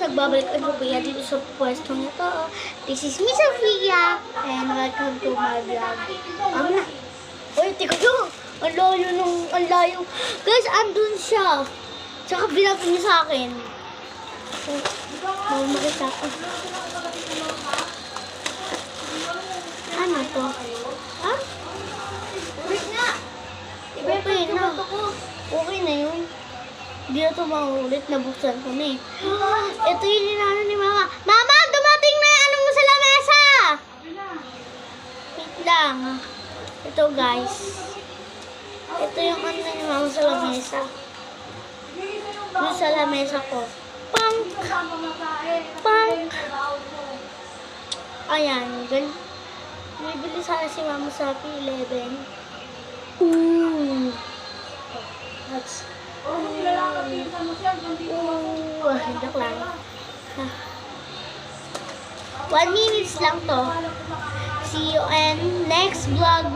nagbabalik ang Sophia dito sa pwestong ito. This is Miss Sophia and welcome to my vlog. Uy, tika nyo! Ang layo. Guys, andun siya. Tsaka binapin niya sa akin. Bawal makita. Ano to? Ha? Wait na! Okay na. Okay na yun. Hindi na ito maulit. Nabuksan ko na eh. Ito yung ninano ni Mama. Mama! Dumating na yung ano mo sa lamesa! Wait lang. Ito guys. Ito yung ano ni Mama sa lamesa. Yung sa lamesa ko. Punk! Punk! Ayan. Bibili sana si Mama sa P11. Ooh! That's... Hindak lang. 1 minutes lang to. See you in next vlog.